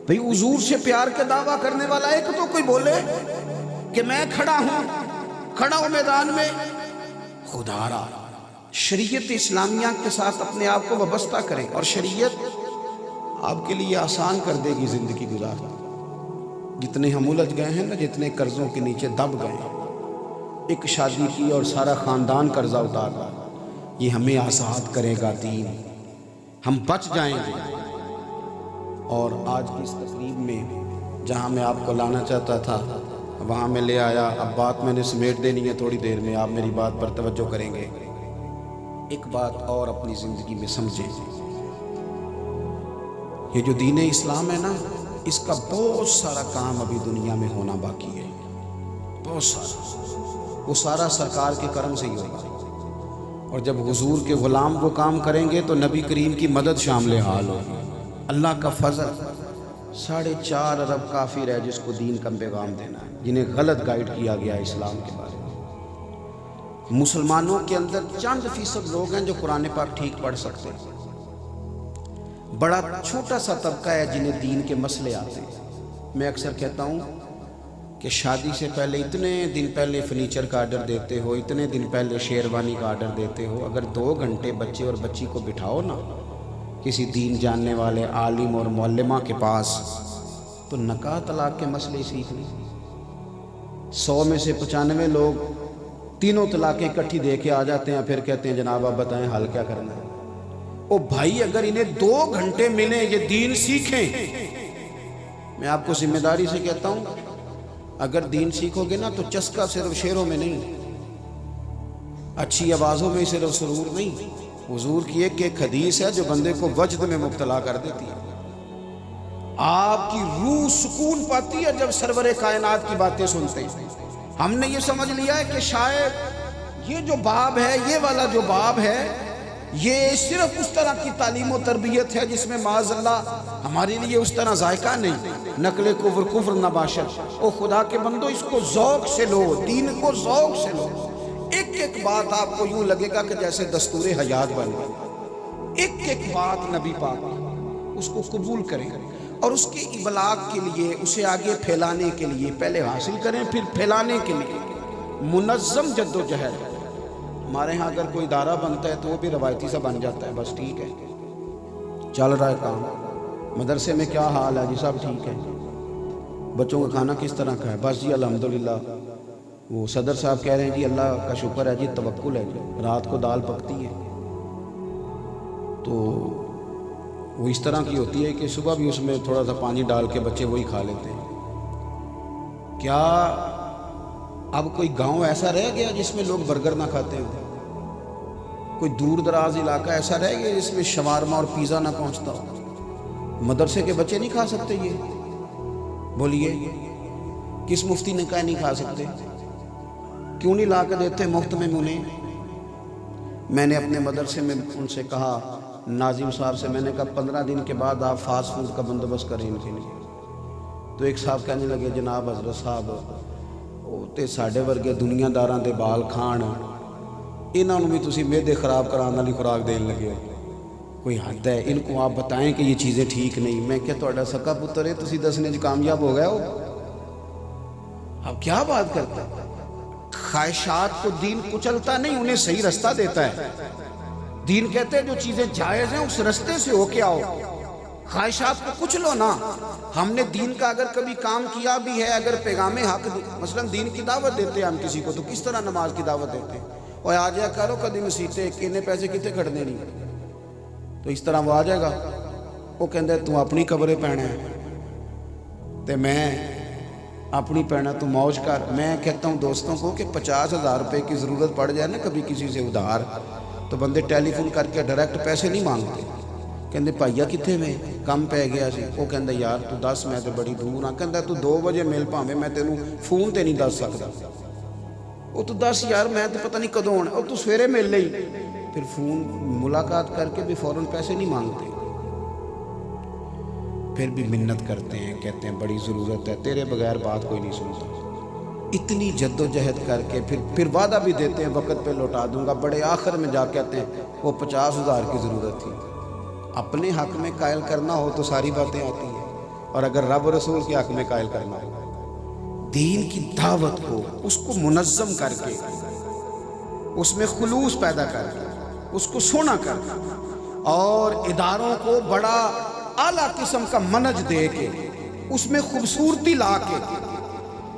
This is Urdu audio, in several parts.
بھئی حضور سے پیار کا دعویٰ کرنے والا ایک تو کوئی بولے کہ میں کھڑا ہوں میدان میں، خدا را شریعت اسلامیہ کے ساتھ اپنے آپ کو وابستہ کریں اور شریعت آپ کے لیے آسان کر دے گی زندگی گزارنا۔ جتنے ہم الجھ گئے ہیں نا، جتنے قرضوں کے نیچے دب گئے ہیں، ایک شادی کی اور سارا خاندان قرضہ اتار رہا، یہ ہمیں آزاد کرے گا دین، ہم بچ جائیں گے۔ اور آج کی اس تقریب میں جہاں میں آپ کو لانا چاہتا تھا وہاں میں لے آیا۔ اب بات میں نے سمیٹ دینی ہے تھوڑی دیر میں، آپ میری بات پر توجہ کریں گے۔ ایک بات اور اپنی زندگی میں سمجھیں، یہ جو دین اسلام ہے نا، اس کا بہت سارا کام ابھی دنیا میں ہونا باقی ہے، بہت سارا، وہ سارا سرکار کے کرم سے ہی ہوگا۔ اور جب حضور کے غلام وہ کام کریں گے تو نبی کریم کی مدد شامل حال ہوگی۔ اللہ کا فضل، 4.5 ارب کافر ہے جس کو دین کا پیغام دینا ہے، جنہیں غلط گائیڈ کیا گیا اسلام کے بارے میں۔ مسلمانوں کے اندر چند فیصد لوگ ہیں جو قرآن پاک ٹھیک پڑھ سکتے ہیں، بڑا چھوٹا سا طبقہ ہے جنہیں دین کے مسئلے آتے ہیں۔ میں اکثر کہتا ہوں کہ شادی سے پہلے اتنے دن پہلے فرنیچر کا آرڈر دیتے ہو، اتنے دن پہلے شیروانی کا آرڈر دیتے ہو، اگر 2 گھنٹے بچے اور بچی کو بٹھاؤ نا کسی دین جاننے والے عالم اور معلمہ کے پاس، تو نکاح طلاق کے مسئلے سیکھ لیں۔ 100 میں سے 95 لوگ تینوں طلاقیں اکٹھی دے کے آ جاتے ہیں، پھر کہتے ہیں جناب آپ بتائیں حل کیا کرنا ہے۔ او بھائی، اگر انہیں 2 گھنٹے ملیں یہ دین سیکھیں۔ میں آپ کو ذمہ داری سے کہتا ہوں، اگر دین سیکھو گے نا تو چسکا صرف شعروں میں نہیں، اچھی آوازوں میں صرف سرور نہیں، حضور کی ایک حدیث ہے جو بندے کو وجد میں مبتلا کر دیتی ہے۔ آپ کی روح سکون پاتی ہے جب سرور کائنات کی باتیں سنتے ہیں۔ ہم نے یہ سمجھ لیا ہے کہ شاید یہ جو باب ہے، یہ والا جو باب ہے، یہ صرف اس طرح کی تعلیم و تربیت ہے جس میں معاذ اللہ ہمارے لیے اس طرح ذائقہ نہیں، نقل کفر نباشر۔ او خدا کے بندو، اس کو ذوق سے لو، دین کو ذوق سے لو۔ ایک بات آپ کو یوں لگے گا کہ جیسے دستور حیات بن گئی، ایک بات نبی پاک، اس کو قبول کریں اور اس کے ابلاغ کے لیے، اسے آگے پھیلانے کے لیے پہلے حاصل کریں، پھر پھیلانے کے لیے منظم جد و جہد۔ ہمارے ہاں اگر کوئی ادارہ بنتا ہے تو وہ بھی روایتی سا بن جاتا ہے، بس ٹھیک ہے چل رہا ہے کام۔ مدرسے میں کیا حال ہے جی؟ سب ٹھیک ہے۔ بچوں کا کھانا کس طرح کا ہے؟ بس جی الحمدللہ۔ وہ صدر صاحب کہہ رہے ہیں جی اللہ کا شکر ہے جی، توکل ہے جی، رات کو دال پکتی ہے۔ تو وہ اس طرح کی ہوتی ہے کہ صبح بھی اس میں تھوڑا سا پانی ڈال کے بچے وہی کھا لیتے ہیں۔ کیا اب کوئی گاؤں ایسا رہ گیا جس میں لوگ برگر نہ کھاتے ہوں؟ کوئی دور دراز علاقہ ایسا رہ گیا جس میں شوارما اور پیزا نہ پہنچتا ہو؟ مدرسے کے بچے نہیں کھا سکتے یہ؟ بولیے کس مفتی نے کہا نہیں کھا سکتے؟ کیوں نہیں لا کے دیتے مفت میں انہیں؟ میں نے اپنے مدرسے میں ان سے کہا، ناظم صاحب سے میں نے کہا 15 دن کے بعد آپ فاسٹ فوڈ کا بندوبست کریں ان کے لیے۔ تو ایک صاحب کہنے لگے جناب حضرت صاحب تے ساڈے ورگے دنیا داراں دے بال کھان، انہاں نوں بھی تسی معدے خراب کران والی خوراک دین لگے ہو، کوئی حد ہے؟ ان کو آپ بتائیں کہ یہ چیزیں ٹھیک نہیں۔ میں کہ تہاڈا سکا پتر ہے، تسی دسنے وچ کامیاب ہو گئے ہو؟ اب کیا بات کرتے ہیں؟ خواہشات کو دین کچلتا نہیں، انہیں صحیح رستہ دیتا ہے۔ دین کہتے ہیں جو چیزیں جائز ہیں اس رستے سے ہو کے آؤ، خواہشات کو کچھ لو نا۔ ہم نے دین کا اگر کبھی کام کیا بھی ہے، اگر پیغام حق مثلا دین کی دعوت دیتے ہیں ہم کسی کو، تو کس طرح نماز کی دعوت دیتے ہیں؟ اور آ جایا کرو کدی مسیتے کنے پیسے کتے کھڑنے نہیں، تو اس طرح وہ آ جائے گا، وہ کہندے ہے تو اپنی قبریں پینا ہے تے میں اپنی پینا، تو موج کر۔ میں کہتا ہوں دوستوں کو کہ 50,000 روپے کی ضرورت پڑ جائے نا کبھی کسی سے ادھار، تو بندے ٹیلی فون کر کے ڈائریکٹ پیسے نہیں مانگتے، کہندے بھائیا کتنے میں کم پہ گیا سی؟ وہ کہندے یار تو دس میں تو بڑی دور ہاں، کہندہ تو 2 بجے مل پاویں میں تینوں فون تے نہیں دس سکتا۔ وہ تو دس یار میں تو پتہ نہیں کدوں ہونا، وہ تو سویرے مل لئی، پھر فون ملاقات کر کے بھی فوراً پیسے نہیں مانگتے، پھر بھی منت کرتے ہیں، کہتے ہیں بڑی ضرورت ہے، تیرے بغیر بات کوئی نہیں سنتا۔ اتنی جد و جہد کر کے پھر وعدہ بھی دیتے ہیں وقت پہ لوٹا دوں گا، بڑے آخر میں جا کہتے ہیں وہ 50,000 کی ضرورت تھی۔ اپنے حق میں قائل کرنا ہو تو ساری باتیں آتی ہیں، اور اگر رب رسول کے حق میں قائل کرنا ہو، دین کی دعوت کو اس کو منظم کر کے، اس میں خلوص پیدا کر کے، اس کو سونا کر کے، اور اداروں کو بڑا اعلیٰ قسم کا منج دے کے، اس میں خوبصورتی لا کے،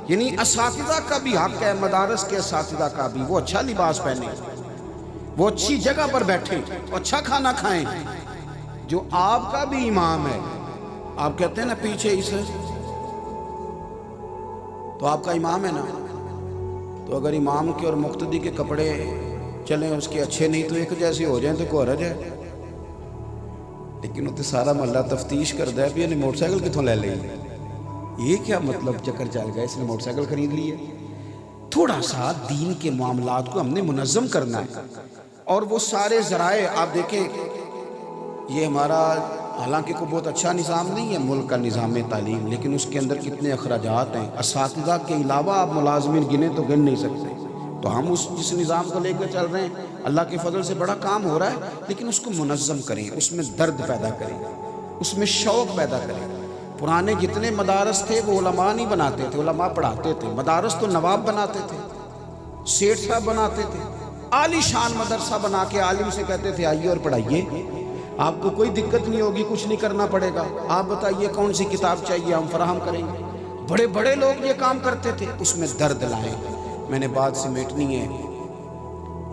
یعنی اساتذہ کا بھی حق ہے، مدارس کے اساتذہ کا بھی، وہ اچھا لباس پہنے، وہ اچھی جگہ پر بیٹھیں، اچھا کھانا کھائیں۔ جو آپ کا بھی امام ہے، آپ کہتے ہیں نا پیچھے اسے، تو آپ کا امام ہے نا، تو اگر امام کے اور مقتدی کے کپڑے چلیں اس کے اچھے نہیں تو ایک جیسے ہو جائیں تو کوئی حرج ہے؟ لیکن وہ تو سارا محلہ تفتیش کرتا ہے بھی انہیں موٹر سائیکل کتوں لے لی، یہ کیا مطلب چکر چل گیا اس نے موٹر سائیکل خرید لی ہے؟ تھوڑا سا دین کے معاملات کو ہم نے منظم کرنا ہے، اور وہ سارے ذرائع آپ دیکھیں، یہ ہمارا حالانکہ کوئی بہت اچھا نظام نہیں ہے ملک کا نظام تعلیم، لیکن اس کے اندر کتنے اخراجات ہیں، اساتذہ کے علاوہ آپ ملازمین گنے تو گن نہیں سکتے، تو ہم جس نظام کو لے کر چل رہے ہیں اللہ کے فضل سے بڑا کام ہو رہا ہے، لیکن اس کو منظم کریں، اس میں درد پیدا کریں، اس میں شوق پیدا کریں۔ پرانے جتنے مدارس تھے وہ علماء نہیں بناتے تھے، علماء پڑھاتے تھے، مدارس تو نواب بناتے تھے، سیٹھ صاحب بناتے تھے، عالی شان مدرسہ بنا کے عالم سے کہتے تھے آئیے اور پڑھائیے، آپ کو کوئی دقت نہیں ہوگی، کچھ نہیں کرنا پڑے گا، آپ بتائیے کون سی کتاب چاہیے ہم فراہم کریں گے۔ بڑے بڑے لوگ یہ کام کرتے تھے، اس میں درد لائیں۔ میں نے بات سمیٹنی ہے،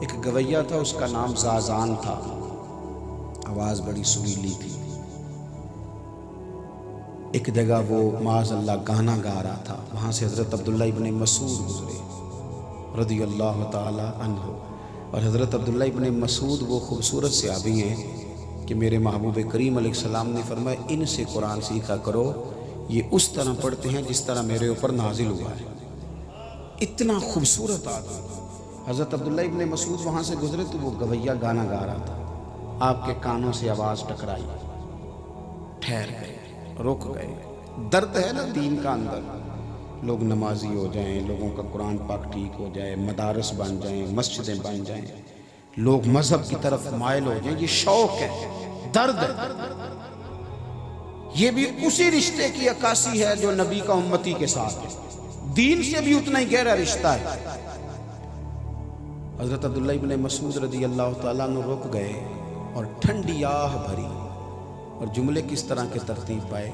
ایک گویہ تھا، اس کا نام زازان تھا، آواز بڑی سریلی تھی۔ ایک جگہ وہ معاذ اللہ گانا گا رہا تھا، وہاں سے حضرت عبداللہ ابن مسعود گزرے رضی اللہ تعالی عنہ، اور حضرت عبداللہ ابن مسعود وہ خوبصورت صحابی ہیں کہ میرے محبوب کریم علیہ السلام نے فرمایا ان سے قرآن سیکھا کرو، یہ اس طرح پڑھتے ہیں جس طرح میرے اوپر نازل ہوا ہے۔ اتنا خوبصورت آدمی حضرت عبداللہ ابن مسعود وہاں سے گزرے تو وہ گویہ گانا گا رہا تھا، آپ کے کانوں سے آواز ٹکرائی، ٹھہر گئے، رک گئے۔ درد ہے نا دین کا اندر، لوگ نمازی ہو جائیں، لوگوں کا قرآن پاک ٹھیک ہو جائے، مدارس بن جائیں، مسجدیں بن جائیں، لوگ مذہب کی طرف مائل ہو جائیں، یہ شوق ہے، درد ہے۔ یہ بھی اسی رشتے کی عکاسی ہے جو نبی کا امتی کے ساتھ ہے، دین سے بھی اتنا ہی گہرا رشتہ ہے۔ حضرت عبداللہ ابن مسعود رضی اللہ تعالیٰ عنہ رک گئے اور ٹھنڈی آہ بھری، اور جملے کس طرح کے ترتیب پائے،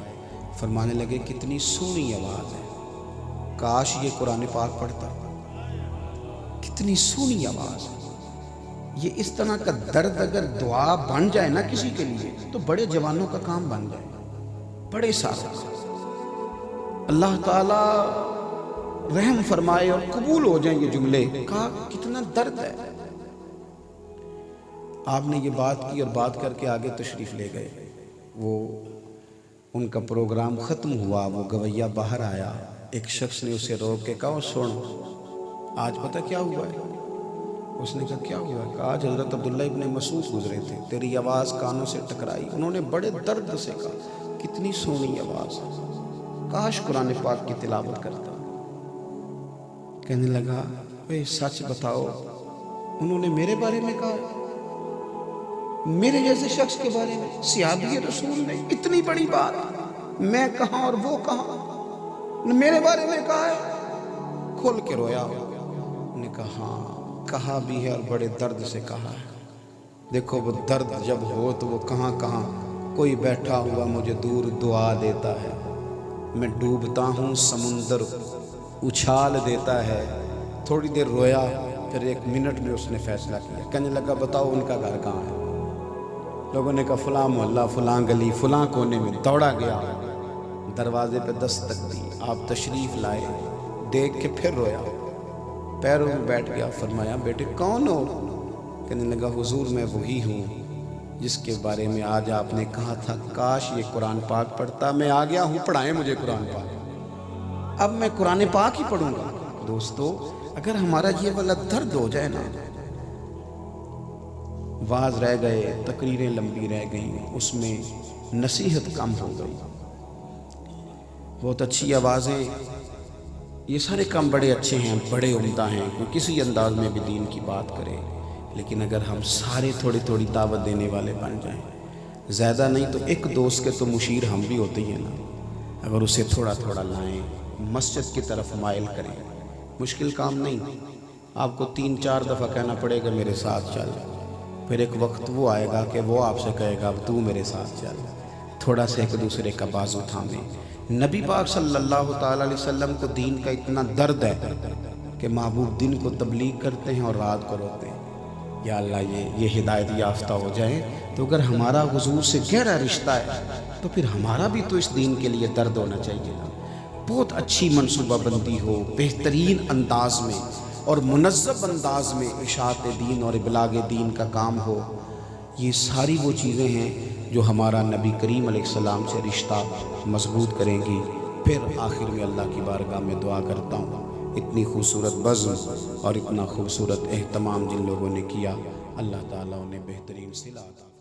فرمانے لگے کتنی سونی آواز ہے، کاش یہ قرآن پاک پڑھتا، کتنی سونی آواز ہے۔ یہ اس طرح کا درد اگر دعا بن جائے نا کسی کے لیے تو بڑے جوانوں کا کام بن جائے، بڑے سارا۔ اللہ تعالیٰ رحم فرمائے اور قبول ہو جائیں یہ جملے، کہا کتنا درد ہے۔ آپ نے یہ بات کی اور بات کر کے آگے تشریف لے گئے، وہ ان کا پروگرام ختم ہوا، وہ گویہ باہر آیا، ایک شخص نے اسے روک کے کہا سن آج پتہ کیا ہوا ہے؟ اس نے کہا کیا ہوا ہے؟ کہا آج حضرت عبداللہ ابن مسعود گزرے تھے، تیری آواز کانوں سے ٹکرائی، انہوں نے بڑے درد سے کہا کتنی سونی آواز، کاش قرآن پاک کی تلاوت کرتا۔ کہنے لگا اے سچ بتاؤ، انہوں نے میرے بارے میں کہا، میرے جیسے شخص کے بارے میں، صحابی رسول نے اتنی بڑی بات، میں کہاں اور وہ کہاں، میرے بارے میں کہا ہے؟ کھول کے رویا۔ نے کہا ہاں کہا بھی ہے اور بڑے درد سے کہا ہے۔ دیکھو وہ درد جب ہو تو وہ کہاں کہاں، کوئی بیٹھا ہوا مجھے دور دعا دیتا ہے، میں ڈوبتا ہوں سمندر اچھال دیتا ہے۔ تھوڑی دیر رویا، پھر ایک منٹ میں اس نے فیصلہ کیا، کہنے لگا بتاؤ ان کا گھر کہاں ہے؟ لوگوں نے کہا فلاں محلہ، فلاں گلی، فلاں کونے میں۔ دوڑا گیا، دروازے پہ دستک دی، آپ تشریف لائے، دیکھ کے پھر رویا، پیروں میں بیٹھ گیا، فرمایا بیٹے کون ہو؟ کہنے لگا حضور میں وہی ہوں جس کے بارے میں آج آپ نے کہا تھا کاش یہ قرآن پاک پڑھتا، میں آ گیا ہوں، پڑھائیں مجھے قرآن پاک، اب میں قرآن پاک ہی پڑھوں گا۔ دوستو اگر ہمارا یہ والا درد ہو جائے نا، واز رہ گئے، تقریریں لمبی رہ گئیں، اس میں نصیحت کم ہو گئی، بہت اچھی آوازیں، یہ سارے کام بڑے اچھے ہیں، بڑے عمدہ ہیں، کوئی کسی انداز میں بھی دین کی بات کرے، لیکن اگر ہم سارے تھوڑی تھوڑی دعوت دینے والے بن جائیں، زیادہ نہیں تو ایک دوست کے تو مشیر ہم بھی ہوتے ہی ہیں نا، اور اسے تھوڑا تھوڑا لائیں، مسجد کی طرف مائل کریں۔ مشکل کام نہیں، آپ کو 3-4 دفعہ کہنا پڑے گا میرے ساتھ چل، پھر ایک وقت وہ آئے گا کہ وہ آپ سے کہے گا اب تو میرے ساتھ چل۔ تھوڑا سا ایک دوسرے کا بازو تھامیں۔ نبی پاک صلی اللہ تعالیٰ علیہ وسلم کو دین کا اتنا درد ہے کہ محبوب دن کو تبلیغ کرتے ہیں اور رات کو روتے ہیں، یا اللہ یہ ہدایت یافتہ ہو جائیں۔ تو اگر ہمارا حضور سے گہرا رشتہ ہے تو پھر ہمارا بھی تو اس دین کے لیے درد ہونا چاہیے نا۔ بہت اچھی منصوبہ بندی ہو، بہترین انداز میں اور منظم انداز میں اشاعت دین اور ابلاغ دین کا کام ہو، یہ ساری وہ چیزیں ہیں جو ہمارا نبی کریم علیہ السلام سے رشتہ مضبوط کریں گی۔ پھر آخر میں اللہ کی بارگاہ میں دعا کرتا ہوں، اتنی خوبصورت بزم اور اتنا خوبصورت اہتمام جن لوگوں نے کیا، اللہ تعالیٰ انہیں بہترین صلہ عطا